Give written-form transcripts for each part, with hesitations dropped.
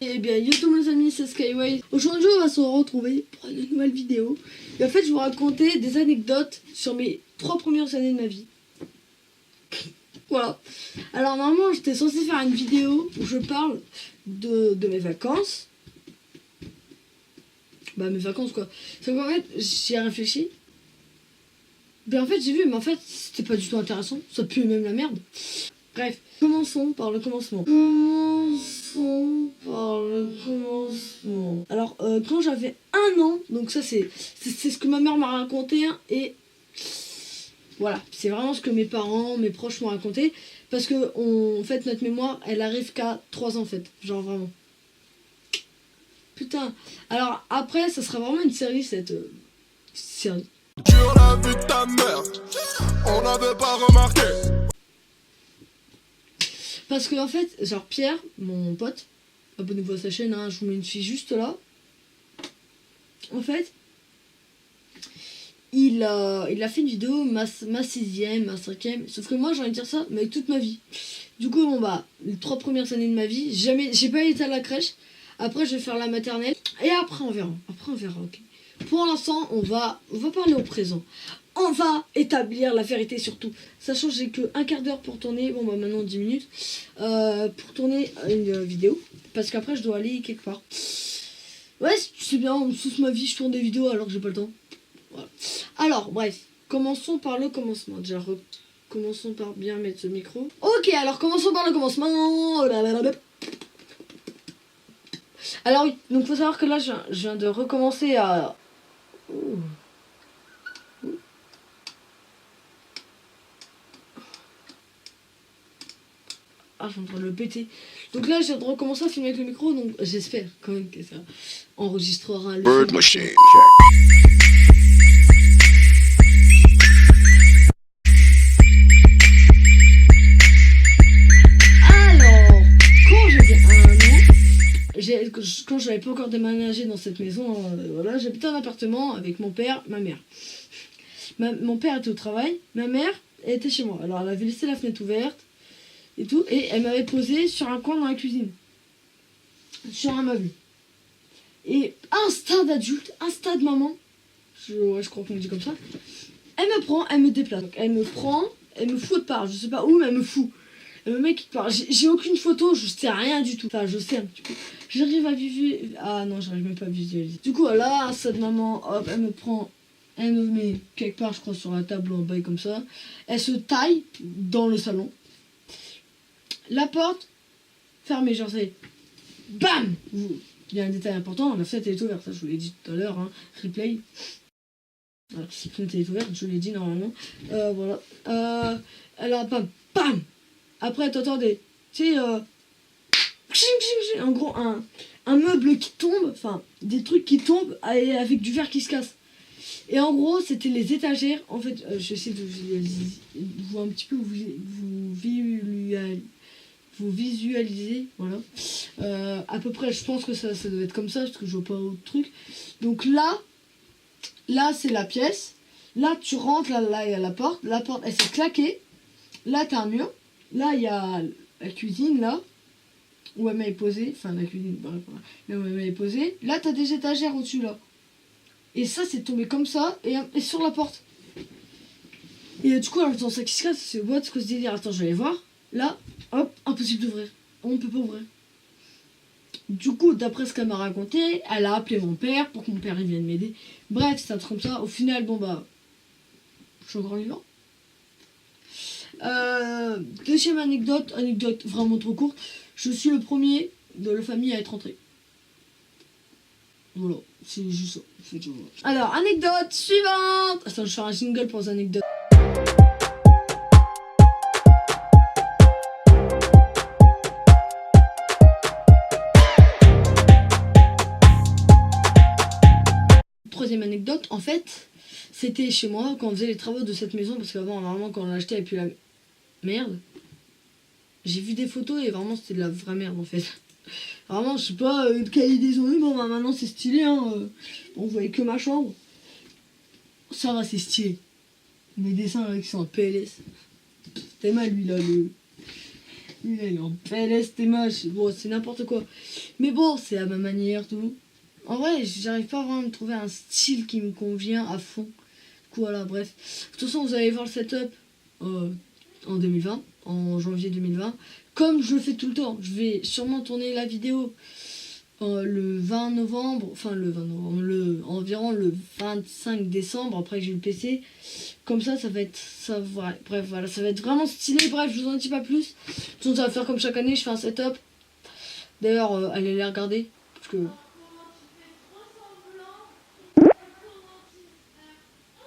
Eh bien, yo tout les amis, c'est Skyway. Aujourd'hui, on va se retrouver pour une nouvelle vidéo. Et en fait, je vais vous raconter des anecdotes sur mes 3 premières années de ma vie. Voilà. Alors, normalement, j'étais censée faire une vidéo où je parle de mes vacances. Bah, mes vacances, quoi. C'est qu'en fait, j'y ai réfléchi. Ben, en fait, j'ai vu, mais en fait, c'était pas du tout intéressant. Ça pue même la merde. Bref, commençons par le commencement. Commençons par le commencement. Alors, quand j'avais 1 an, donc ça c'est ce que ma mère m'a raconté, hein, et voilà, c'est vraiment ce que mes parents, mes proches m'ont raconté, parce que en fait notre mémoire, elle arrive qu'à 3 ans en fait, genre vraiment. Putain. Alors après, ça sera vraiment une série cette série. Sur la vie de ta mère, on n'avait pas remarqué. Parce que en fait, genre Pierre, mon pote, abonnez-vous à sa chaîne, hein, je vous mets une fille juste là. En fait, il a fait une vidéo, ma 6ème, ma 5ème, sauf que moi j'ai envie de dire ça, mais avec toute ma vie. Du coup, bon bah, les 3 premières années de ma vie, j'ai pas été à la crèche. Après, je vais faire la maternelle, et après on verra. Après on verra, ok. Pour l'instant, on va parler au présent. On va établir la vérité surtout. Sachant que j'ai que un quart d'heure pour tourner, bon bah maintenant 10 minutes, pour tourner une vidéo. Parce qu'après je dois aller quelque part. Ouais, c'est bien, toute ma vie je tourne des vidéos alors que j'ai pas le temps. Voilà. Alors, bref, commençons par le commencement. Déjà, commençons par bien mettre ce micro. Ok, alors commençons par le commencement. Alors oui, donc faut savoir que là je viens de recommencer à... Ouh. Ah, je suis en train de le péter. Donc là, je viens de recommencer à filmer avec le micro, donc j'espère quand même que ça enregistrera le Bird son. machine. Alors, quand j'avais 1 an, quand j'avais pas encore déménagé dans cette maison, voilà, j'habitais un appartement avec mon père, ma mère. Mon père était au travail, ma mère elle était chez moi. Alors elle avait laissé la fenêtre ouverte et tout, et elle m'avait posé sur un coin dans la cuisine, sur un meuble. Et un stade adulte, un stade maman, je crois qu'on dit comme ça, elle me prend, elle me déplace. Donc, elle me prend, elle me fout de part, je sais pas où, mais elle me fout. Le mec qui part, j'ai aucune photo, je sais rien du tout. Enfin, je sais un petit peu. J'arrive à visualiser. Ah non, j'arrive même pas à visualiser. Du coup, là, un stade maman, hop, elle me prend, elle me met quelque part, je crois, sur la table en bas comme ça. Elle se taille dans le salon. La porte fermée, genre c'est BAM. Il y a un détail important, la fenêtre est ouverte, ça je vous l'ai dit tout à l'heure, hein. Replay. Voilà, la fenêtre est ouverte, je vous l'ai dit normalement. Voilà. Alors BAM, BAM. Après t'entends des... Tu sais, en gros un meuble qui tombe, enfin des trucs qui tombent avec du verre qui se casse. Et en gros, c'était les étagères. En fait, je vais essayer de vous un petit peu vous visualiser, voilà. À peu près, je pense que ça devait être comme ça, parce que je vois pas autre truc. Donc là c'est la pièce. Là, tu rentres, là il y a la porte, elle s'est claquée. Là, t'as un mur. Là, il y a la cuisine, là, où elle m'avait posé. Enfin, la cuisine, là où elle m'avait posé. Là, t'as des étagères au-dessus, là. Et ça, c'est tombé comme ça, et sur la porte. Et du coup, alors, dans ça qui se casse, c'est what, ce que ce délire. Attends, je vais aller voir. Là, hop, impossible d'ouvrir. On ne peut pas ouvrir. Du coup, d'après ce qu'elle m'a raconté, elle a appelé mon père pour que mon père il vienne m'aider. Bref, c'est un truc comme ça. Au final, bon bah, je suis encore vivant. Deuxième anecdote vraiment trop courte. Je suis le premier de la famille à être rentré. Voilà, c'est juste ça. Alors, anecdote suivante. Attends, je vais faire un jingle pour les anecdotes. Troisième anecdote, en fait, c'était chez moi quand on faisait les travaux de cette maison, parce qu'avant, normalement, quand on l'a acheté, et puis la merde. J'ai vu des photos et vraiment, c'était de la vraie merde, en fait. Vraiment, je sais pas de quelle idée ils ont eu. Bon, bah maintenant, c'est stylé, hein. Bon, vous voyez que ma chambre. Ça va, c'est stylé. Mes dessins, là, qui sont en PLS. C'était mal, lui, là, Il est en PLS, c'était moche. Bon, c'est n'importe quoi. Mais bon, c'est à ma manière, tout. En vrai, j'arrive pas vraiment à me trouver un style qui me convient à fond. Du coup, voilà, bref. De toute façon, vous allez voir le setup en 2020, en janvier 2020. Comme je le fais tout le temps, je vais sûrement tourner la vidéo le 20 novembre, enfin le 20 novembre, environ le 25 décembre, après que j'ai eu le PC. Comme ça va être, ça, ouais, bref, voilà, ça va être vraiment stylé. Bref, je vous en dis pas plus. De toute façon, ça va faire comme chaque année, je fais un setup. D'ailleurs, allez les regarder, parce que...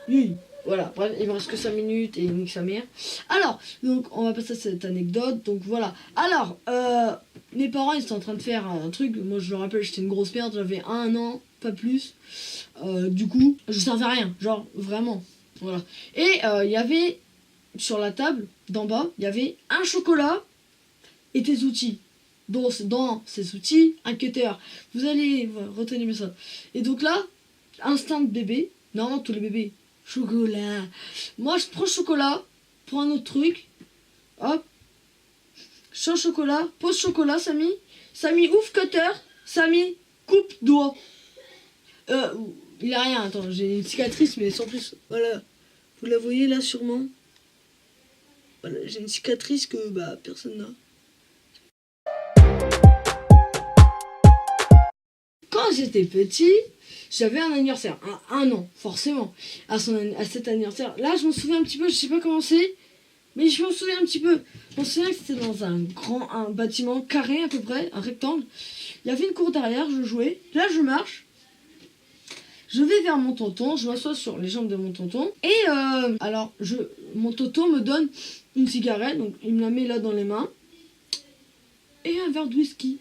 Oui, voilà, bref, il me reste que 5 minutes et nique sa mère. Alors, donc, on va passer à cette anecdote. Donc, voilà. Alors, mes parents, ils étaient en train de faire un truc. Moi, je me rappelle, j'étais une grosse merde. J'avais 1 an, pas plus. Du coup, je servais à rien. Genre, vraiment. Voilà. Et il y avait, sur la table, d'en bas, il y avait un chocolat et des outils. Donc, dans ces outils, un cutter. Vous allez, voilà, retenez ça. Et donc là, instinct de bébé. Non, tous les bébés. Chocolat. Moi, je prends chocolat pour un autre truc. Hop. Change chocolat. Pose chocolat, Samy. Samy, ouvre cutter. Samy, coupe doigt. Il a rien. Attends, j'ai une cicatrice, mais sans plus. Voilà. Vous la voyez là, sûrement. Voilà, j'ai une cicatrice que personne n'a. Quand j'étais petit, j'avais un anniversaire, un an, forcément, à cet anniversaire. Là, je m'en souviens un petit peu, je sais pas comment c'est, mais je m'en souviens un petit peu. Je me souviens que c'était dans un bâtiment carré à peu près, un rectangle. Il y avait une cour derrière, je jouais. Là, je marche. Je vais vers mon tonton, je m'assois sur les jambes de mon tonton. Et alors, mon tonton me donne une cigarette, donc il me la met là dans les mains. Et un verre de whisky.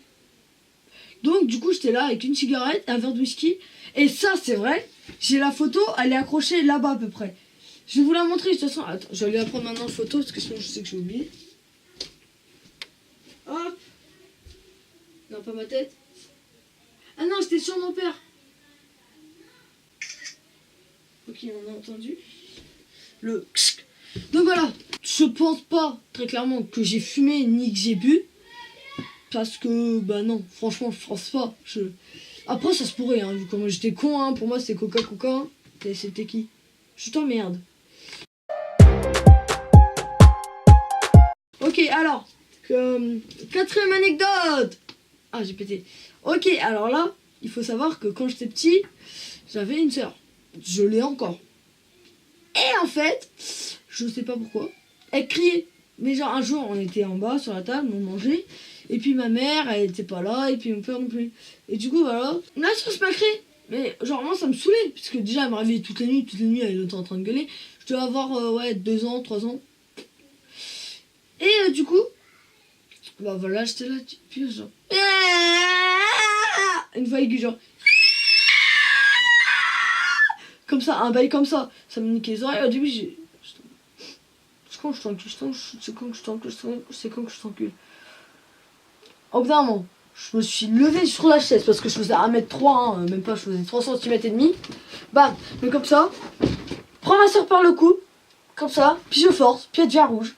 Donc du coup j'étais là avec une cigarette, un verre de whisky. Et ça c'est vrai, j'ai la photo, elle est accrochée là-bas à peu près. Je vais vous la montrer de toute façon. Attends, je vais aller la prendre maintenant en photo parce que sinon je sais que j'ai oublié. Hop. Non, pas ma tête. Ah non, j'étais sur mon père. Ok, on a entendu. Le... Donc voilà, je pense pas très clairement que j'ai fumé ni que j'ai bu. Parce que, non, franchement, je pense pas. Après, ça se pourrait, hein, vu comment j'étais con, hein. Pour moi, c'était Coca-Coca. Hein. C'était qui? Je t'emmerde. Ok, alors, quatrième anecdote. Ah, j'ai pété. Ok, alors là, il faut savoir que quand j'étais petit, j'avais une sœur. Je l'ai encore. Et en fait, je sais pas pourquoi, elle criait. Mais genre, un jour, on était en bas sur la table, on mangeait. Et puis ma mère, elle était pas là, et puis mon père non plus. Et du coup, voilà. Là, ça se crié. Mais genre, moi, ça me saoulait. Parce que déjà, elle me réveillait toutes les nuits, elle était en train de gueuler. Je devais avoir, 2 ans, 3 ans. Et du coup, voilà, j'étais là, puis genre. Une fois aiguë, genre. Comme ça, un bail comme ça. Ça me niquait les oreilles. Au début, c'est quand je t'encule, c'est quand je t'encule, c'est quand je t'encule. Au bout d'un moment, je me suis levée sur la chaise parce que je faisais 1m3, hein, même pas, je faisais 3 cm et demi. Bam, mais comme ça, prends ma soeur par le cou, comme ça, puis je force, puis elle devient rouge.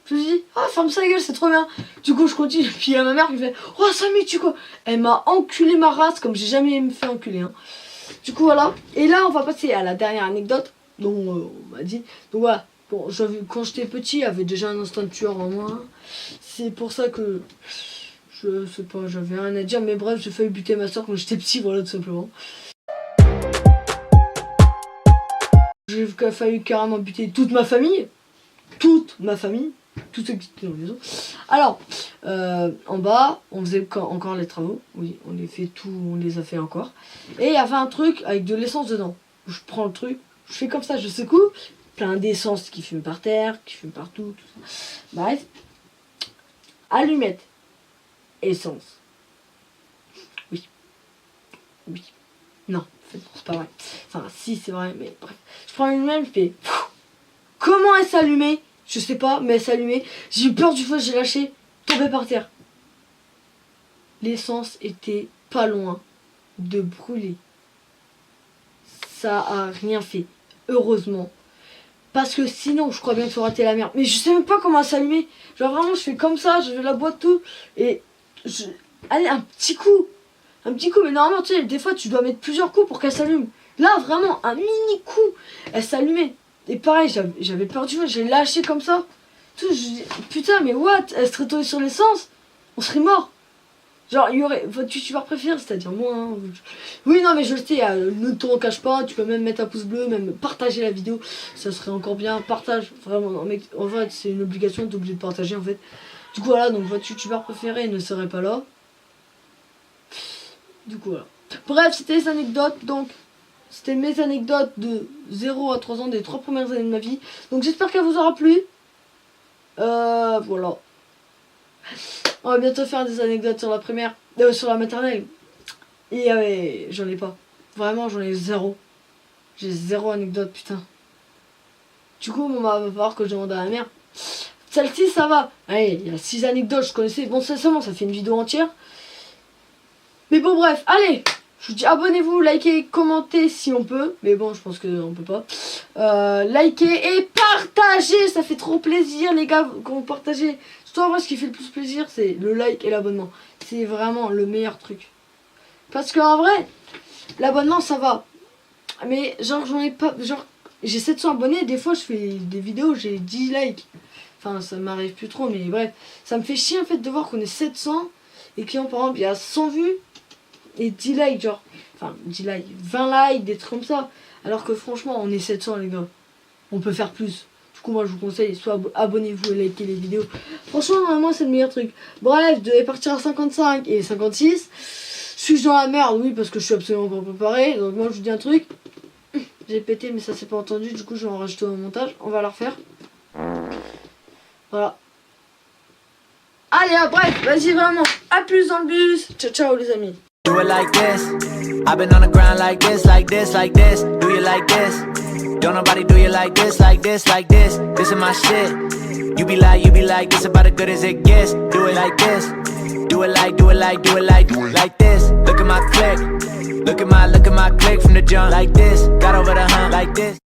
Je me dis, ah, ferme sa gueule, c'est trop bien. Du coup, je continue, puis il y a ma mère qui me fait, oh, Samy, tu quoi? Elle m'a enculé ma race comme j'ai jamais me fait enculer. Hein. Du coup, voilà. Et là, on va passer à la dernière anecdote, dont on m'a dit. Donc voilà, bon, quand j'étais petit, il y avait déjà un instinct de tueur en moi. C'est pour ça que. Je sais pas, j'avais rien à dire, mais bref, j'ai failli buter ma soeur quand j'étais petit, voilà, tout simplement. J'ai failli carrément buter toute ma famille. Toute ma famille. Tout ce qui était dans la maison. Alors, en bas, on faisait encore les travaux. Oui, on les a fait encore. Et il y avait un truc avec de l'essence dedans. Je prends le truc, je fais comme ça, je secoue. Plein d'essence qui fume par terre, qui fume partout, tout ça. Bref. Allumette. Essence. Oui. Non, c'est pas vrai. Enfin, si, c'est vrai, mais bref. Je prends une même, je fais. Comment elle s'allumait? Je sais pas, mais elle s'allumait. J'ai eu peur du feu, j'ai lâché, tombé par terre. L'essence était pas loin de brûler. Ça a rien fait. Heureusement. Parce que sinon, je crois bien que ça aurait été la merde. Mais je sais même pas comment s'allumer. Genre vraiment, je fais comme ça, je vais la boîte tout. Et allez, un petit coup. Un petit coup, mais normalement, tu sais, des fois, tu dois mettre plusieurs coups pour qu'elle s'allume. Là, vraiment, un mini coup, elle s'allumait. Et pareil, j'avais perdu, j'ai lâché comme ça. Tout, putain, mais what? Elle serait tombée sur l'essence, on serait mort. Genre, il y aurait votre youtubeur préféré, c'est-à-dire moi. Hein. Oui, non, mais je le sais, ne t'en cache pas, tu peux même mettre un pouce bleu, même partager la vidéo, ça serait encore bien. Partage, vraiment, non, mec, en fait, c'est une obligation, t'es obligé de partager en fait. Du coup, voilà, donc votre youtubeur préféré ne serait pas là. Du coup, voilà. Bref, c'était les anecdotes, donc. C'était mes anecdotes de 0 à 3 ans, des 3 premières années de ma vie. Donc j'espère qu'elle vous aura plu. Voilà. On va bientôt faire des anecdotes sur la primaire, sur la maternelle. Et j'en ai pas. Vraiment, j'en ai 0. J'ai 0 anecdote, putain. Du coup, on va falloir que je demande à la mère. Celle-ci, ça va. Allez, il y a 6 anecdotes, je connaissais. Bon, c'est seulement, ça fait une vidéo entière. Mais bon, bref, allez. Je vous dis abonnez-vous, likez, commentez si on peut. Mais bon, je pense qu'on peut pas. Likez et partagez. Ça fait trop plaisir, les gars, quand vous partagez. Surtout en vrai, ce qui fait le plus plaisir, c'est le like et l'abonnement. C'est vraiment le meilleur truc. Parce qu'en vrai, l'abonnement, ça va. Mais genre, j'en ai pas... Genre, j'ai 700 abonnés. Des fois, je fais des vidéos, j'ai 10 likes. Enfin, ça m'arrive plus trop, mais bref. Ça me fait chier, en fait, de voir qu'on est 700. Et que, par exemple, il y a 100 vues. Et 10 likes, genre, enfin 10 likes, 20 likes, des trucs comme ça. Alors que franchement, on est 700 les gars. On peut faire plus. Du coup, moi je vous conseille, soit abonnez-vous et likez les vidéos. Franchement, moi c'est le meilleur truc. Bref, je devais partir à 55 et 56. Suis-je dans la merde? Oui, parce que je suis absolument pas préparé. Donc moi je vous dis un truc. J'ai pété, mais ça s'est pas entendu. Du coup, je vais en rajouter au montage. On va la refaire. Voilà. Allez, bref, vas-y vraiment. À plus dans le bus. Ciao, ciao les amis. Do it like this. I've been on the ground like this, like this, like this. Do you like this? Don't nobody do you like this, like this, like this. This is my shit. You be like, this about as good as it gets. Do it like this. Do it like, do it like, do it like this. Look at my click. Look at my click from the jump like this. Got over the hump like this.